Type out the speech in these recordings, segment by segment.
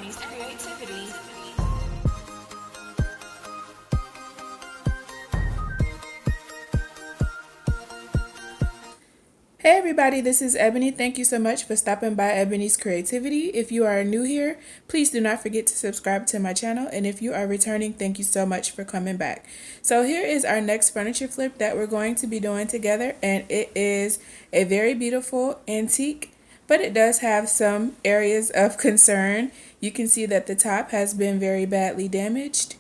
Ebonee's creativity. Hey everybody, this is Ebony. Thank you so much for stopping by Ebony's Creativity. If you are new here, please do not forget to subscribe to my channel. And if you are returning, thank you so much for coming back. So here is our next furniture flip that we're going to be doing together. And it is a very beautiful antique, but it does have some areas of concern. You can see that the top has been very badly damaged.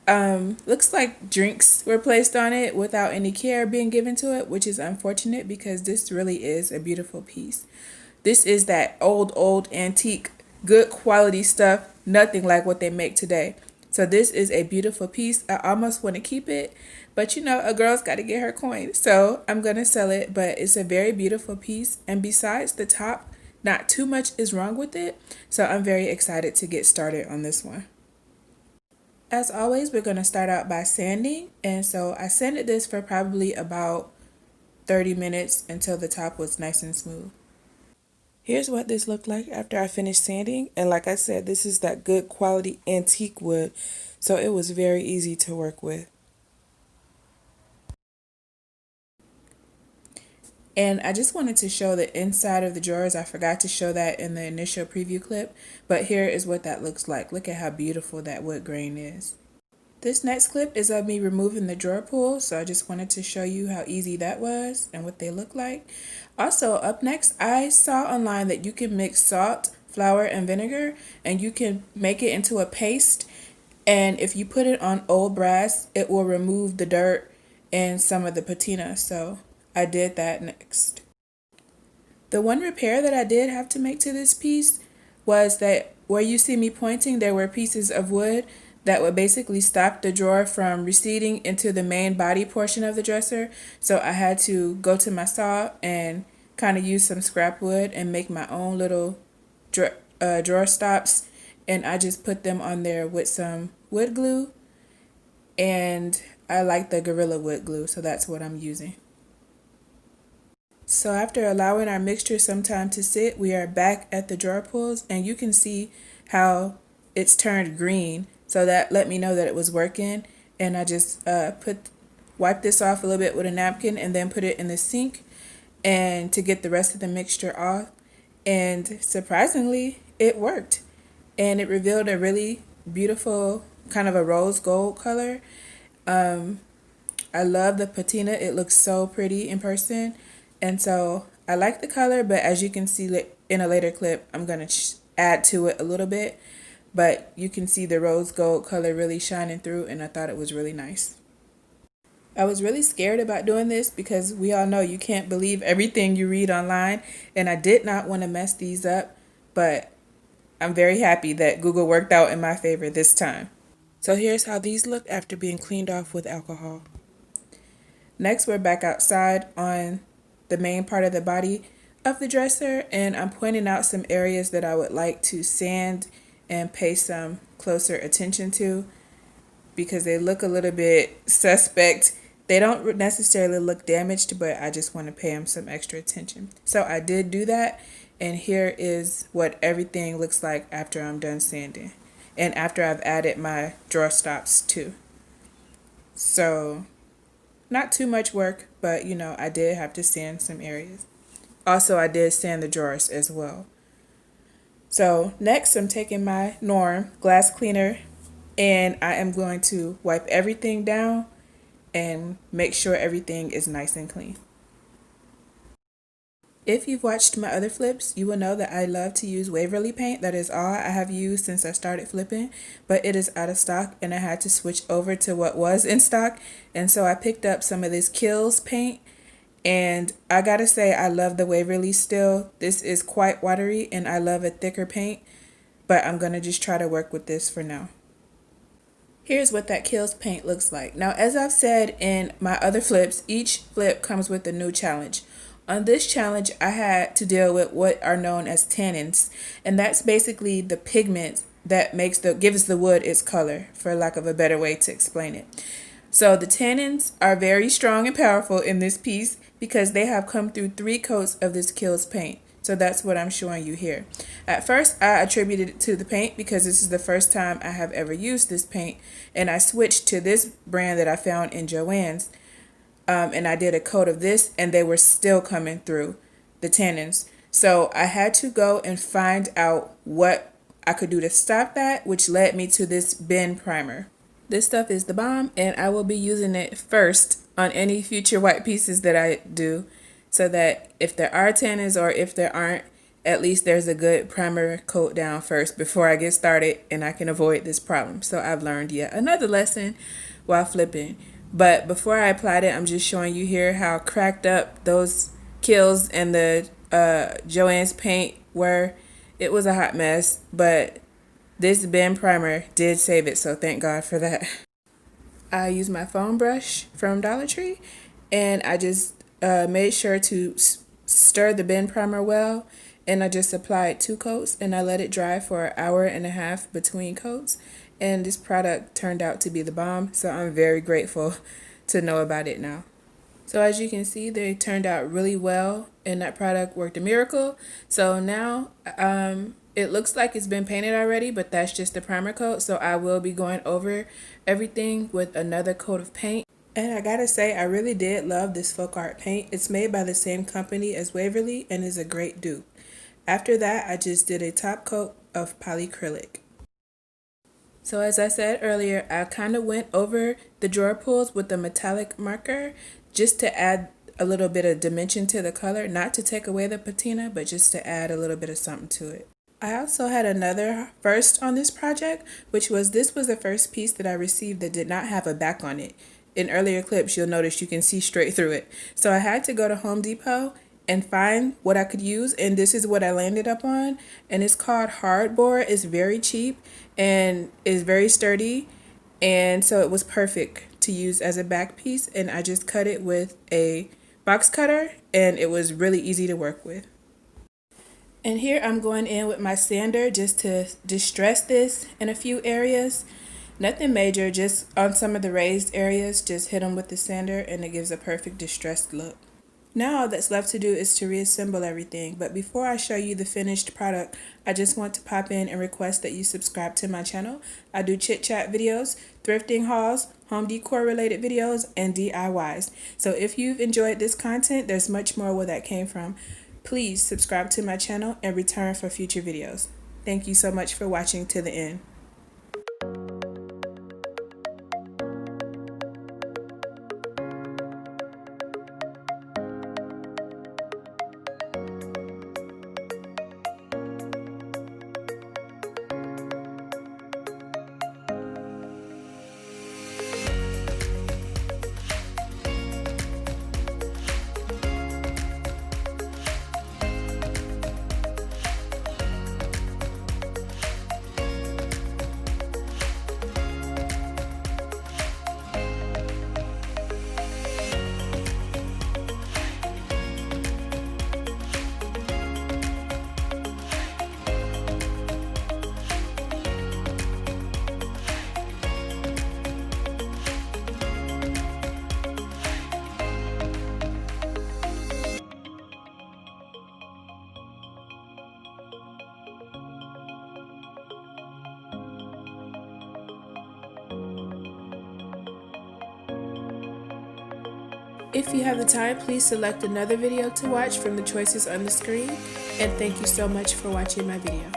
Looks like drinks were placed on it without any care being given to it, which is unfortunate because this really is a beautiful piece. This is that old antique, good quality stuff, nothing like what they make today. So this is a beautiful piece. I almost want to keep it, but you know, a girl's got to get her coin. So I'm going to sell it, but it's a very beautiful piece. And besides the top, not too much is wrong with it. So I'm very excited to get started on this one. As always, we're going to start out by sanding. And so I sanded this for probably about 30 minutes until the top was nice and smooth. Here's what this looked like after I finished sanding. And like I said, this is that good quality antique wood. So it was very easy to work with. And I just wanted to show the inside of the drawers. I forgot to show that in the initial preview clip, but here is what that looks like. Look at how beautiful that wood grain is. This next clip is of me removing the drawer pulls, so I just wanted to show you how easy that was and what they look like. Also, up next, I saw online that you can mix salt, flour, and vinegar, and you can make it into a paste. And if you put it on old brass, it will remove the dirt and some of the patina. So I did that next. The one repair that I did have to make to this piece was that where you see me pointing, there were pieces of wood that would basically stop the drawer from receding into the main body portion of the dresser. So I had to go to my saw and kind of use some scrap wood and make my own little drawer stops. And I just put them on there with some wood glue. And I like the Gorilla Wood glue, so that's what I'm using. So after allowing our mixture some time to sit, we are back at the drawer pulls, and you can see how it's turned green. So that let me know that it was working. And I just wipe this off a little bit with a napkin and then put it in the sink and to get the rest of the mixture off. And surprisingly, it worked. And it revealed a really beautiful kind of a rose gold color. I love the patina. It looks so pretty in person. And so I like the color, but as you can see in a later clip, I'm going to add to it a little bit. But you can see the rose gold color really shining through, and I thought it was really nice. I was really scared about doing this because we all know you can't believe everything you read online, and I did not want to mess these up, but I'm very happy that Google worked out in my favor this time. So here's how these look after being cleaned off with alcohol. Next, we're back outside on the main part of the body of the dresser, and I'm pointing out some areas that I would like to sand and pay some closer attention to because they look a little bit suspect. They don't necessarily look damaged, but I just want to pay them some extra attention. So I did do that, and here is what everything looks like after I'm done sanding and after I've added my drawer stops too. So not too much work, but you know, I did have to sand some areas. Also, I did sand the drawers as well. So next, I'm taking my Norm glass cleaner and I am going to wipe everything down and make sure everything is nice and clean. If you've watched my other flips, you will know that I love to use Waverly paint. That is all I have used since I started flipping, but it is out of stock and I had to switch over to what was in stock. And so I picked up some of this Kills paint, and I gotta say I love the Waverly still. This is quite watery and I love a thicker paint, but I'm gonna just try to work with this for now. Here's what that Kills paint looks like. Now, as I've said in my other flips, each flip comes with a new challenge. On this challenge, I had to deal with what are known as tannins, and that's basically the pigment that gives the wood its color, for lack of a better way to explain it. So the tannins are very strong and powerful in this piece because they have come through 3 coats of this Kills paint. So that's what I'm showing you here. At first, I attributed it to the paint because this is the first time I have ever used this paint. And I switched to this brand that I found in Joann's. And I did a coat of this and they were still coming through the tannins. So I had to go and find out what I could do to stop that, which led me to this Ben primer. This stuff is the bomb, and I will be using it first on any future white pieces that I do, so that if there are tannins or if there aren't, at least there's a good primer coat down first before I get started and I can avoid this problem. So I've learned yet another lesson while flipping. But before I applied it, I'm just showing you here how cracked up those Kills and the Joann's paint were. It was a hot mess, but this Ben primer did save it, so thank God for that. I used my foam brush from Dollar Tree, and I just made sure to stir the Ben primer well, and I just applied 2 coats, and I let it dry for an hour and a half between coats, and this product turned out to be the bomb, so I'm very grateful to know about it now. So as you can see, they turned out really well, and that product worked a miracle. So now it looks like it's been painted already, but that's just the primer coat. So I will be going over everything with another coat of paint. And I gotta say, I really did love this folk art paint. It's made by the same company as Waverly and is a great dupe. After that, I just did a top coat of polyacrylic. So as I said earlier, I kind of went over the drawer pulls with a metallic marker just to add a little bit of dimension to the color, not to take away the patina, but just to add a little bit of something to it. I also had another first on this project, which was this was the first piece that I received that did not have a back on it. In earlier clips, you'll notice you can see straight through it. So I had to go to Home Depot and find what I could use, and this is what I landed up on, and it's called hardboard. It's very cheap and is very sturdy, and so it was perfect to use as a back piece, and I just cut it with a box cutter, and it was really easy to work with. And here I'm going in with my sander just to distress this in a few areas. Nothing major, just on some of the raised areas, just hit them with the sander and it gives a perfect distressed look. Now all that's left to do is to reassemble everything, but before I show you the finished product, I just want to pop in and request that you subscribe to my channel. I do chit chat videos, thrifting hauls, home decor related videos, and DIYs. So if you've enjoyed this content, there's much more where that came from. Please subscribe to my channel and return for future videos. Thank you so much for watching to the end. If you have the time, please select another video to watch from the choices on the screen. And thank you so much for watching my video.